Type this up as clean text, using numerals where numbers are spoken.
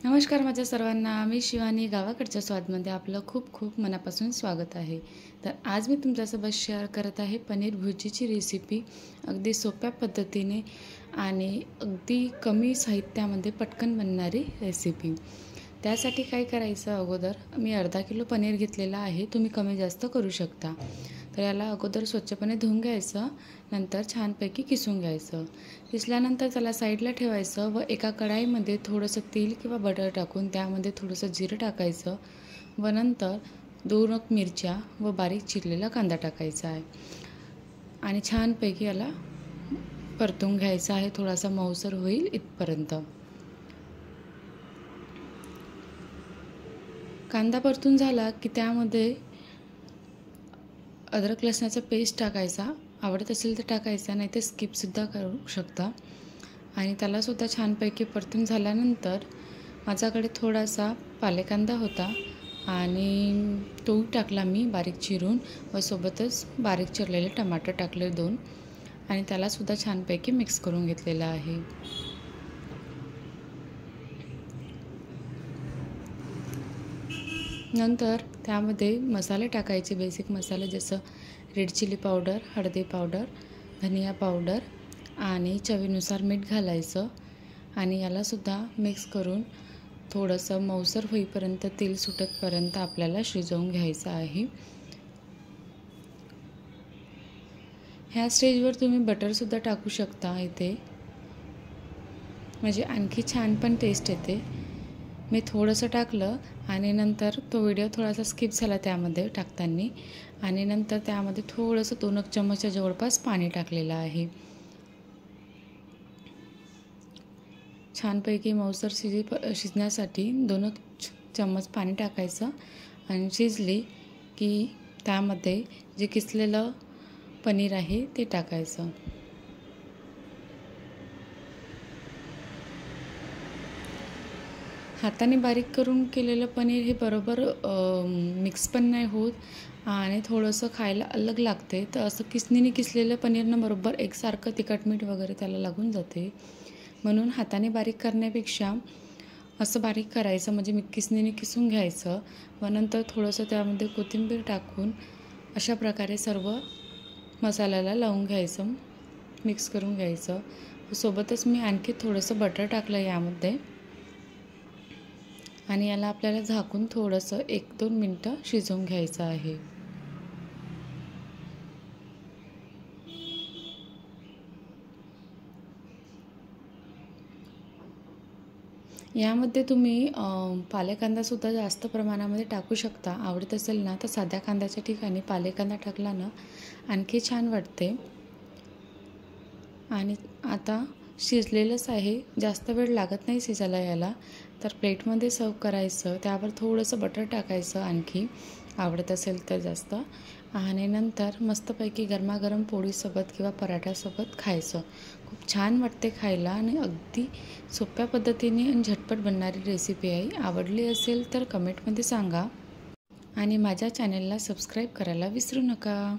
नमस्कार माझ्या सर्वांना, मी शिवानी. गावाकडच्या स्वादमध्ये आपलं खूप खूप मनापासून स्वागत आहे. तर आज मी तुमच्यासोबत शेअर करत आहे पनीर भुर्जीची रेसिपी. अगदी सोप्या पद्धतीने आणि अगदी कमी साहित्यामध्ये पटकन बनणारी रेसिपी. त्यासाठी काय करायचं, अगोदर मी अर्धा किलो पनीर घेतलेला आहे. तुम्ही कमी जास्त करू शकता. तर याला अगोदर स्वच्छपणे धुवून घ्यायचं, नंतर छानपैकी किसून घ्यायचं. किसल्यानंतर त्याला साईडला ठेवायचं व एका कढाईमध्ये थोडंसं तेल किंवा बटर टाकून त्यामध्ये थोडंसं जिरं टाकायचं व नंतर 2 मिरच्या व बारीक चिरलेला कांदा टाकायचा आहे आणि छानपैकी याला परतून घ्यायचं आहे, थोडासा मऊसर होईल इथपर्यंत. कांदा परतून झाला की त्यामध्ये अद्रक लसणाचा पेस्ट टाकायचा. आवडत असेल तर टाकायचा, नाही तर स्किपसुद्धा करू शकता. आणि त्यालासुद्धा छानपैकी परतून झाल्यानंतर माझ्याकडे थोडासा पालेकांदा होता आणि तोही टाकला मी बारीक चिरून व सोबतच बारीक चिरलेले टमाटर टाकले 2 आणि त्यालासुद्धा छानपैकी मिक्स करून घेतलेलं आहे. नंतर त्यामध्ये मसाले टाकायचे, बेसिक मसाले जसं रेड चिली पावडर, हळदी पावडर, धनिया पावडर आणि चवीनुसार मीठ घालायचं आणि यालासुद्धा मिक्स करून थोडंसं मऊसर होईपर्यंत, तेल सुटतपर्यंत आपल्याला शिजवून घ्यायचं आहे. ह्या स्टेजवर तुम्ही बटरसुद्धा टाकू शकता इथे, म्हणजे आणखी छान पण टेस्ट येते. मी थोडंसं टाकलं आणि नंतर तो व्हिडिओ थोडासा स्किप झाला त्यामध्ये टाकताना आणि नंतर त्यामध्ये थोडंसं 2 चमचा जवळपास पाणी टाकलेलं आहे. छानपैकी मऊसर शिजण्यासाठी 2 चम्मच पाणी टाकायचं आणि शिजली की त्यामध्ये जे किसलेलं पनीर आहे ते टाकायचं. हाताने बारीक करून केलेलं पनीर हे बरोबर मिक्स पण नाही होत आणि थोडंसं खायला अलग लागते. तर असं किसणीने किसलेलं पनीरनं बरोबर एकसारखं तिखट मीठ वगैरे त्याला लागून जाते. म्हणून हाताने बारीक करण्यापेक्षा असं बारीक करायचं, म्हणजे किसणीने किसून घ्यायचं व नंतर थोडंसं त्यामध्ये कोथिंबीर टाकून अशा प्रकारे सर्व मसाल्याला लावून घ्यायचं, मिक्स करून घ्यायचं. सोबतच मी आणखी थोडंसं बटर टाकलं यामध्ये आणि याला आपल्याला झाकून थोडंसं 1-2 मिनटं शिजवून घ्यायचं आहे. यामध्ये तुम्ही पालेकांदासुद्धा जास्त प्रमाणामध्ये टाकू शकता. आवडत असेल ना तर साध्या कांद्याच्या ठिकाणी पालेकांदा टाकला ना आणखी छान वाटते. आणि आता शिजलेलंच आहे, जास्त वेळ लागत नाही शिजायला याला. तर प्लेटमध्ये सर्व करायचं, त्यावर थोडंसं बटर टाकायचं आणखी आवडत असेल तर जास्त, आणि नंतर मस्तपैकी गरमागरम पोळीसोबत किंवा पराठ्यासोबत खायचं. खूप छान वाटते खायला आणि अगदी सोप्या पद्धतीने आणि झटपट बनणारी रेसिपी आहे. आवडली असेल तर कमेंटमध्ये सांगा आणि माझ्या चॅनलला सबस्क्राईब करायला विसरू नका.